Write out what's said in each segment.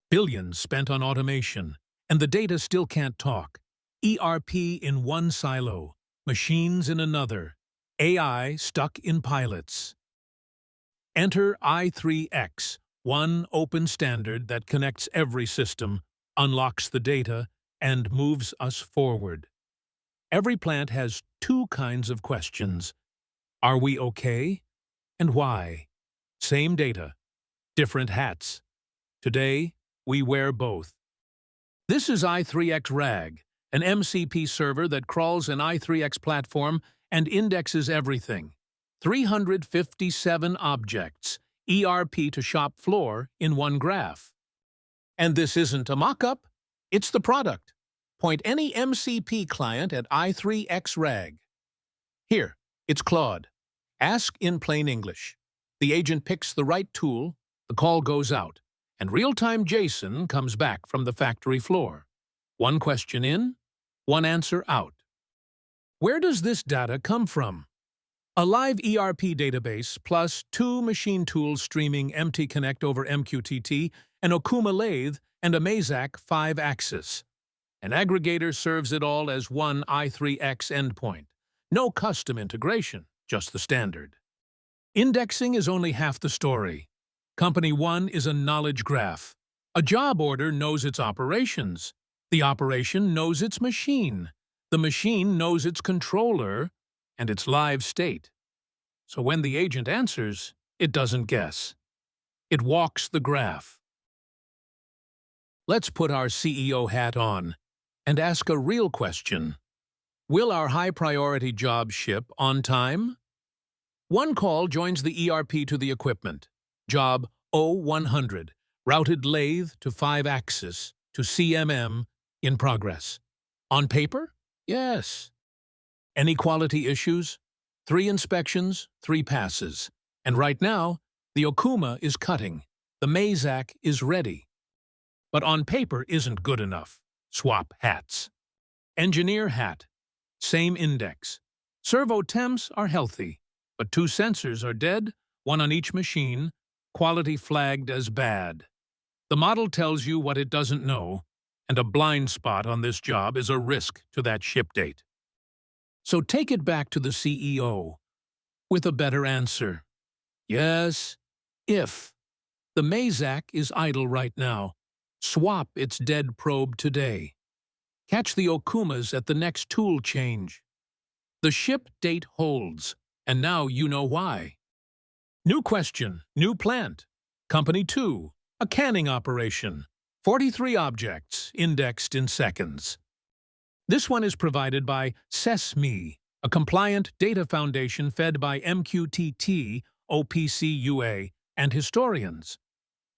Billions spent on automation, and the data still can't talk. ERP in one silo, machines in another, AI stuck in pilots. Enter i3X, one open standard that connects every system, unlocks the data, and moves us forward. Every plant has two kinds of questions. Are we okay? And why? Same data, different hats. Today, we wear both. This is i3X RAG, an MCP server that crawls an i3X platform and indexes everything. 357 objects, ERP to shop floor in one graph. And this isn't a mock-up, it's the product. Point any MCP client at i3X RAG. Here, it's Claude. Ask in plain English. The agent picks the right tool, the call goes out, and real-time JSON comes back from the factory floor. One question in, one answer out. Where does this data come from? A live ERP database plus 2 machine tools streaming MTConnect over MQTT, an Okuma lathe, and a Mazak 5-axis. An aggregator serves it all as one i3X endpoint. No custom integration, just the standard. Indexing is only half the story. Company 1 is a knowledge graph. A job order knows its operations. The operation knows its machine. The machine knows its controller and its live state. So when the agent answers, it doesn't guess. It walks the graph. Let's put our CEO hat on and ask a real question. Will our high-priority job ship on time? One call joins the ERP to the equipment. Job O100, routed lathe to 5-axis to CMM in progress. On paper? Yes. Any quality issues? 3 inspections, 3 passes. And right now, the Okuma is cutting. The Mazak is ready. But on paper isn't good enough. Swap hats. Engineer hat. Same index. Servo temps are healthy, but 2 sensors are dead, 1 on each machine, quality flagged as bad. The model tells you what it doesn't know, and a blind spot on this job is a risk to that ship date. So take it back to the CEO with a better answer. Yes, if the Mazak is idle right now, swap its dead probe today. Catch the Okumas at the next tool change. The ship date holds, and now you know why. New question, new plant. Company 2, a canning operation. 43 objects, indexed in seconds. This one is provided by SESME, a compliant data foundation fed by MQTT, OPC UA, and historians.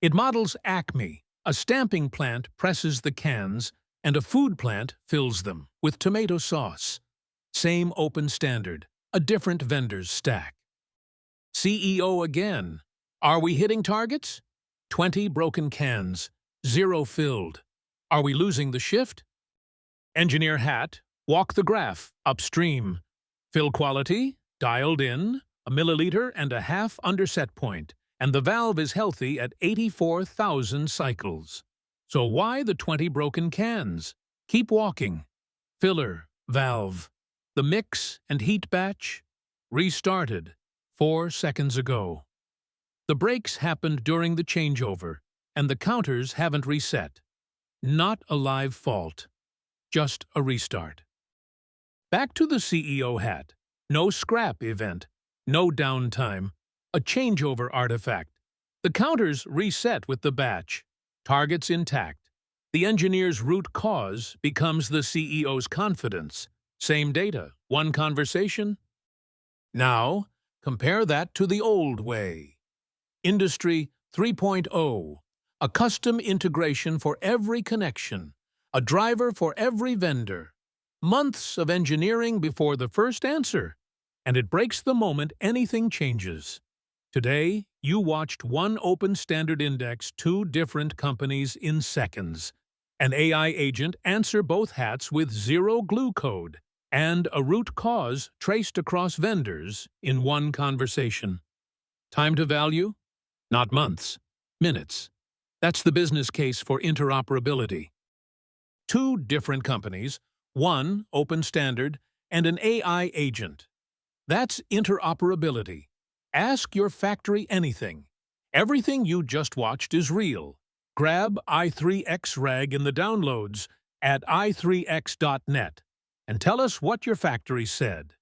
It models Acme. A stamping plant presses the cans, and a food plant fills them with tomato sauce. Same open standard, a different vendor's stack. CEO again. Are we hitting targets? 20 broken cans, 0 filled. Are we losing the shift? Engineer hat, walk the graph, upstream. Fill quality, dialed in, 1 milliliter and a half under set point, and the valve is healthy at 84,000 cycles. So why the 20 broken cans? Keep walking. Filler, valve. The mix and heat batch restarted 4 seconds ago. The breaks happened during the changeover, and the counters haven't reset. Not a live fault, just a restart. Back to the CEO hat. No scrap event, no downtime, a changeover artifact. The counters reset with the batch, targets intact. The engineer's root cause becomes the CEO's confidence. Same data, one conversation. Now, compare that to the old way. Industry 3.0, a custom integration for every connection, a driver for every vendor. Months of engineering before the first answer, and it breaks the moment anything changes. Today, you watched one open standard index 2 different companies in seconds, an AI agent answer both hats with 0 glue code, and a root cause traced across vendors in one conversation. Time to value? Not months, minutes. That's the business case for interoperability. Two different companies, one open standard and an AI agent. That's interoperability. Ask your factory anything. Everything you just watched is real. Grab i3X RAG in the downloads at i3x.net and tell us what your factory said.